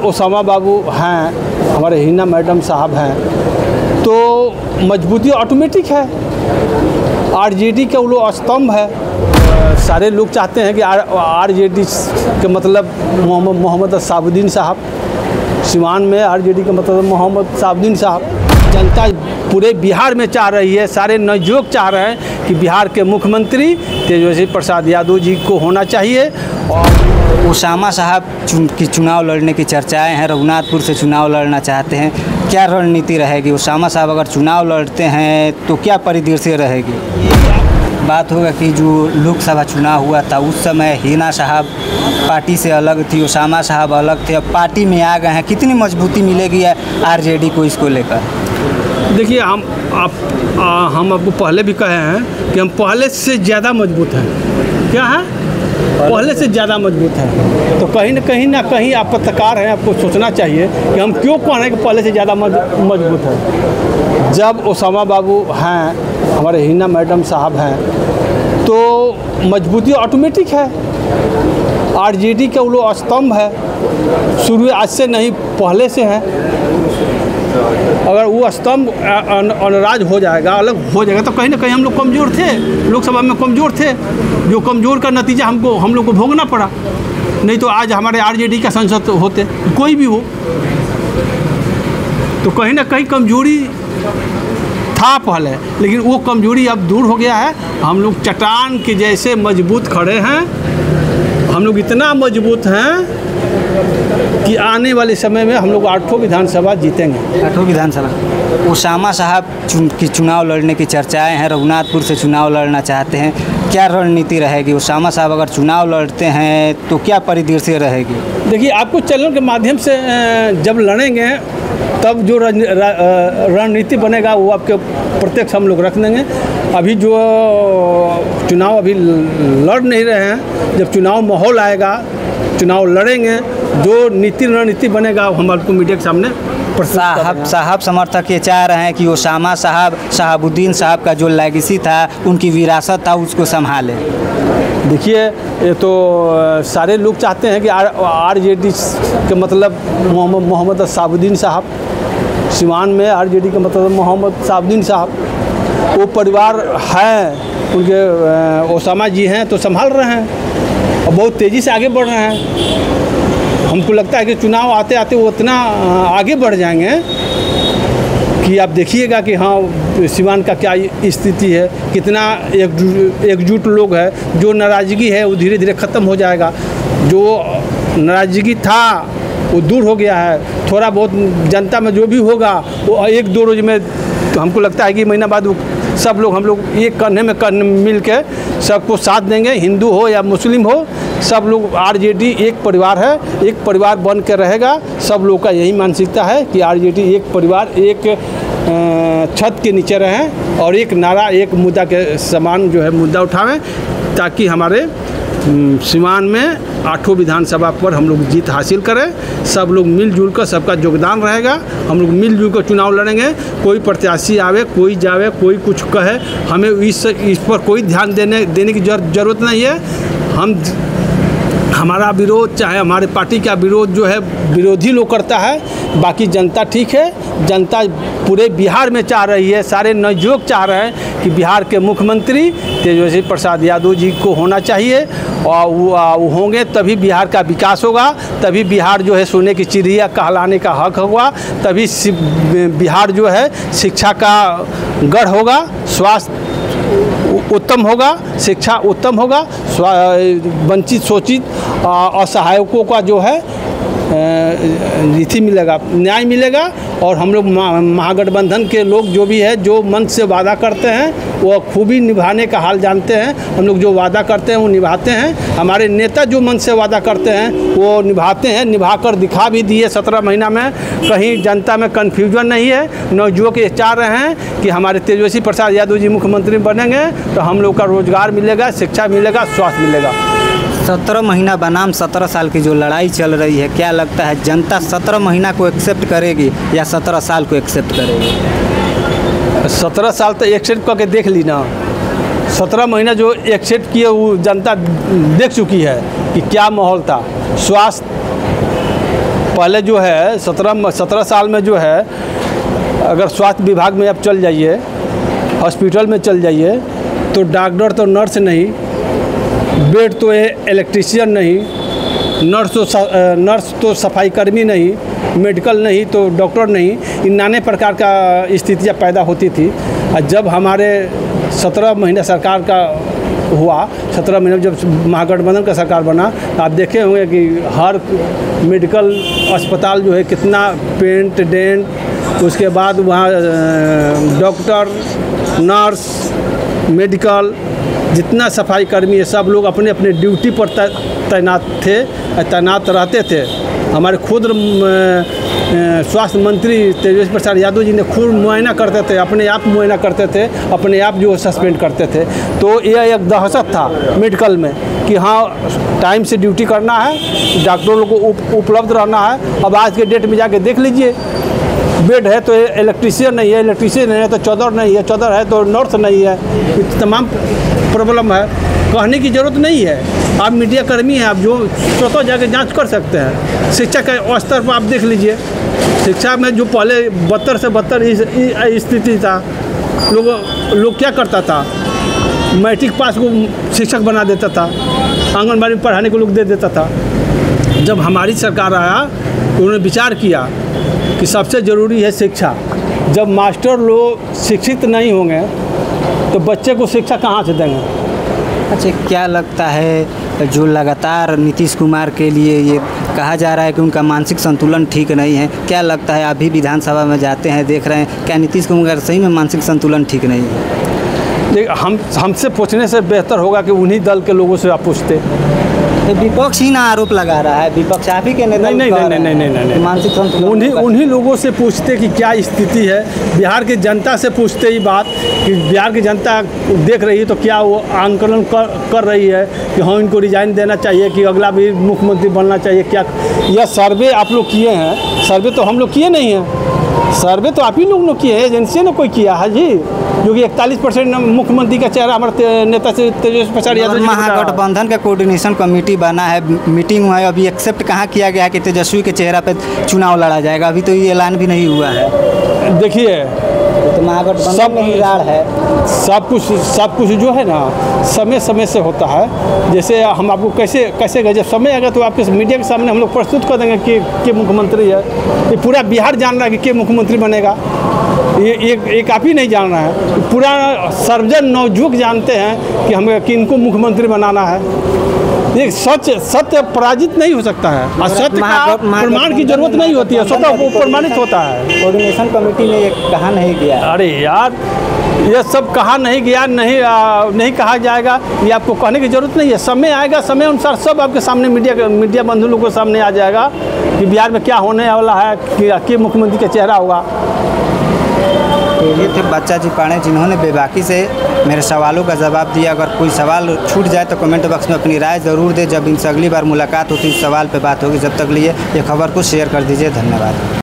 Osama बाबू हैं, हमारे Hina madam साहब हैं, तो मजबूती ऑटोमेटिक है। आरजेडी का वो लोग स्तंभ है। सारे लोग चाहते हैं कि आरजेडी के मतलब मोहम्मद साबुद्दीन साहब, सिवान में आरजेडी का मतलब मोहम्मद साबुद्दीन साहब। जनता पूरे बिहार में चाह रही है, सारे नवयुवक चाह रहे हैं कि बिहार के मुख्यमंत्री तेजस्वी प्रसाद यादव जी को होना चाहिए। और ओसामा साहब की चुनाव लड़ने की चर्चाएं हैं, रघुनाथपुर से चुनाव लड़ना चाहते हैं, क्या रणनीति रहेगी? ओसामा साहब अगर चुनाव लड़ते हैं तो क्या परिदृश्य रहेगी? बात होगा कि जो लोकसभा चुनाव हुआ था उस समय हिना साहब पार्टी से अलग थी, ओसामा साहब अलग थे, अब पार्टी में आ गए हैं, कितनी मजबूती मिलेगी आरजेडी को इसको लेकर? देखिए, हम आपको पहले भी कहे हैं कि हम पहले से ज़्यादा मजबूत हैं। क्या है? पहले से ज़्यादा मजबूत हैं। तो कहीं ना कहीं आप पत्रकार हैं, आपको सोचना चाहिए कि हम क्यों कह रहे हैं कि पहले से ज़्यादा मजबूत हैं। जब ओसामा बाबू हैं, हमारे हिना मैडम साहब हैं, तो मजबूती ऑटोमेटिक है। आरजेडी का वो लोग स्तंभ है, शुरू आज से नहीं पहले से है। अगर वो स्तंभ अनराज हो जाएगा, अलग हो जाएगा, तो कहीं ना कहीं हम लोग कमज़ोर थे, लोकसभा में कमज़ोर थे, जो कमज़ोर का नतीजा हम लोग को भोगना पड़ा। नहीं तो आज हमारे आरजेडी का सांसद होते, कोई भी हो। तो कहीं ना कहीं कमजोरी था पहले, लेकिन वो कमजोरी अब दूर हो गया है। हम लोग चट्टान के जैसे मजबूत खड़े हैं। हम लोग इतना मजबूत हैं कि आने वाले समय में हम लोग 8ठों विधानसभा जीतेंगे। 8ठों विधानसभा। ओसामा साहब की चुनाव लड़ने की चर्चाएं हैं, रघुनाथपुर से चुनाव लड़ना चाहते हैं, क्या रणनीति रहेगी? ओसामा साहब अगर चुनाव लड़ते हैं तो क्या परिदृश्य रहेगी? देखिए, आपको चैनल के माध्यम से जब लड़ेंगे तब जो रणनीति बनेगा वो आपके प्रत्यक्ष हम लोग रख देंगे। अभी जो चुनाव अभी लड़ नहीं रहे हैं, जब चुनाव माहौल आएगा, चुनाव लड़ेंगे, जो नीति रणनीति बनेगा हम आपको मीडिया के सामने साहब समर्थक ये चाह रहे हैं कि ओसामा साहब, शहाबुद्दीन साहब का जो लेगेसी था, उनकी विरासत था, उसको संभालें। देखिए, ये तो सारे लोग चाहते हैं कि आरजेडी के मतलब मोहम्मद साबुद्दीन साहब, सिवान में आरजेडी का मतलब मोहम्मद साबुद्दीन साहब, वो परिवार है उनके, ओसामा जी हैं तो संभाल रहे हैं और बहुत तेज़ी से आगे बढ़ रहे हैं। हमको लगता है कि चुनाव आते आते वो इतना आगे बढ़ जाएंगे कि आप देखिएगा कि हाँ, सिवान का क्या स्थिति है, कितना एकजुट लोग हैं। जो नाराज़गी है वो धीरे धीरे ख़त्म हो जाएगा। जो नाराज़गी था वो दूर हो गया है। थोड़ा बहुत जनता में जो भी होगा वो 1-2 रोज में, तो हमको लगता है कि महीना बाद वो सब लोग, हम लोग एक करने में मिल के सबको साथ देंगे। हिंदू हो या मुस्लिम हो, सब लोग, आरजेडी एक परिवार है, एक परिवार बन के रहेगा। सब लोग का यही मानसिकता है कि आरजेडी एक परिवार, एक छत के नीचे रहें और एक नारा, एक मुद्दा के समान जो है मुद्दा उठावें, ताकि हमारे सिवान में 8ठों विधानसभा पर हम लोग जीत हासिल करें। सब लोग मिलजुल कर, सबका योगदान रहेगा। हम लोग मिलजुल कर चुनाव लड़ेंगे। कोई प्रत्याशी आवे, कोई जावे, कोई कुछ कहे, हमें इस पर कोई ध्यान देने की ज़रूरत नहीं है। हमारा विरोध, चाहे हमारे पार्टी का विरोध जो है विरोधी लोग करता है, बाकी जनता ठीक है। जनता पूरे बिहार में चाह रही है, सारे नवयुवक चाह रहे हैं कि बिहार के मुख्यमंत्री तेजस्वी प्रसाद यादव जी को होना चाहिए। और वो होंगे तभी बिहार का विकास होगा, तभी बिहार जो है सोने की चिड़िया कहलाने का हक होगा, तभी बिहार जो है शिक्षा का गढ़ होगा, स्वास्थ्य उत्तम होगा, शिक्षा उत्तम होगा, वंचित शोषित असहायकों का जो है नीति मिलेगा, न्याय मिलेगा। और हम लोग महागठबंधन के लोग जो भी है, जो मन से वादा करते हैं वो खूबी निभाने का हाल जानते हैं। हम लोग जो वादा करते हैं वो निभाते हैं। हमारे नेता जो मन से वादा करते हैं वो निभाते हैं, निभा कर दिखा भी दिए 17 महीना में। कहीं जनता में कन्फ्यूजन नहीं है। नवयुवक ये चाह रहे हैं कि हमारे तेजस्वी प्रसाद यादव जी मुख्यमंत्री बनेंगे तो हम लोग का रोजगार मिलेगा, शिक्षा मिलेगा, स्वास्थ्य मिलेगा। 17 महीना बनाम 17 साल की जो लड़ाई चल रही है, क्या लगता है जनता 17 महीना को एक्सेप्ट करेगी या 17 साल को एक्सेप्ट करेगी? 17 साल तो एक्सेप्ट करके देख ली ना। 17 महीना जो एक्सेप्ट किए वो जनता देख चुकी है कि क्या माहौल था। स्वास्थ्य पहले जो है 17 साल में जो है, अगर स्वास्थ्य विभाग में आप चल जाइए, हॉस्पिटल में चल जाइए, तो डॉक्टर तो नर्स नहीं, बेड तो इलेक्ट्रीशियन नहीं, नर्स तो सफाई कर्मी नहीं, मेडिकल नहीं तो डॉक्टर नहीं, इन नाने प्रकार का स्थितियाँ पैदा होती थी। और जब हमारे 17 महीने सरकार का हुआ, 17 महीने जब महागठबंधन का सरकार बना, तो आप देखे होंगे कि हर मेडिकल अस्पताल जो है कितना पेंट डेंट, उसके बाद वहाँ डॉक्टर, नर्स, मेडिकल, जितना सफाई कर्मी है सब लोग अपने अपने ड्यूटी पर तैनात रहते थे। हमारे खुद स्वास्थ्य मंत्री तेजस्वी प्रसाद यादव जी ने खुद मुआयना करते थे, अपने आप मुआयना करते थे, अपने आप जो सस्पेंड करते थे। तो यह एक दहशत था मेडिकल में कि हाँ टाइम से ड्यूटी करना है, डॉक्टरों को उपलब्ध रहना है। अब आज के डेट में जाके देख लीजिए, बेड है तो इलेक्ट्रीशियन नहीं है, इलेक्ट्रीशियन नहीं है तो चौदर नहीं है, चौदर है तो नर्स नहीं है। ये तमाम प्रॉब्लम है, कहने की ज़रूरत नहीं है। आप मीडिया कर्मी हैं, आप जो स्वतः जाके जांच कर सकते हैं। शिक्षा के स्तर पर आप देख लीजिए, शिक्षा में जो पहले 72 से 72 स्थिति था, लोग क्या करता था, मैट्रिक पास को शिक्षक बना देता था, आंगनबाड़ी में पढ़ाने को लोग दे देता था। जब हमारी सरकार आया तो उन्होंने विचार किया कि सबसे ज़रूरी है शिक्षा। जब मास्टर लोग शिक्षित नहीं होंगे तो बच्चे को शिक्षा कहाँ से देंगे। अच्छा, क्या लगता है जो लगातार नीतीश कुमार के लिए ये कहा जा रहा है कि उनका मानसिक संतुलन ठीक नहीं है, क्या लगता है अभी विधानसभा में जाते हैं देख रहे हैं, क्या नीतीश कुमार सही में मानसिक संतुलन ठीक नहीं है? हमसे पूछने से बेहतर होगा कि उन्हीं दल के लोगों से आप पूछते। विपक्ष ही ना आरोप लगा रहा है, विपक्ष आप ही के नेता नहीं, मानसिक संतुलन उन्हीं लोगों से पूछते कि क्या स्थिति है। बिहार की जनता से पूछते ही बात कि बिहार की जनता देख रही है तो क्या वो आंकलन कर रही है कि हाँ इनको रिजाइन देना चाहिए कि अगला भी मुख्यमंत्री बनना चाहिए। क्या यह सर्वे आप लोग किए हैं? सर्वे तो हम लोग किए नहीं हैं, सर्वे तो आप ही लोग किए हैं, एजेंसी ने कोई किया है जी, जो कि 41% मुख्यमंत्री का चेहरा हमारे नेता से तेजस्वी प्रसाद यादव जी। महागठबंधन का कोऑर्डिनेशन कमेटी बना है, मीटिंग हुआ है, अभी एक्सेप्ट कहाँ किया गया है कि तेजस्वी के चेहरा पे चुनाव लड़ा जाएगा? अभी तो ये ऐलान भी नहीं हुआ है। देखिए तो महागठबंधन में ही राड़ है। सब कुछ जो है ना समय से होता है। जैसे हम आपको कैसे गए, जब समय आएगा तो आपके मीडिया के सामने हम लोग प्रस्तुत कर देंगे कि मुख्यमंत्री है। ये पूरा बिहार जान रहा है कि मुख्यमंत्री बनेगा, ये काफ़ी नहीं जान रहा है, पूरा सर्वजन नवयुवक जानते हैं कि हमें किनको मुख्यमंत्री बनाना है। ये सत्य पराजित नहीं हो सकता है और सत्य का प्रमाण की जरूरत नहीं होती है, स्वतः वो प्रमाणित होता है। कोऑर्डिनेशन कमेटी ने ये कहा नहीं गया। अरे यार, ये सब कहा नहीं गया, नहीं कहा जाएगा, ये आपको कहने की जरूरत नहीं है। समय आएगा, समय अनुसार सब आपके सामने मीडिया बंधु लोगों के सामने आ जाएगा कि बिहार में क्या होने वाला है, कि मुख्यमंत्री का चेहरा होगा। ये थे बच्चा जी पाड़े, जिन्होंने बेबाकी से मेरे सवालों का जवाब दिया। अगर कोई सवाल छूट जाए तो कमेंट बॉक्स में अपनी राय ज़रूर दे। जब इनसे अगली बार मुलाकात होती है इस सवाल पे बात होगी। जब तक लिए ये खबर को शेयर कर दीजिए। धन्यवाद।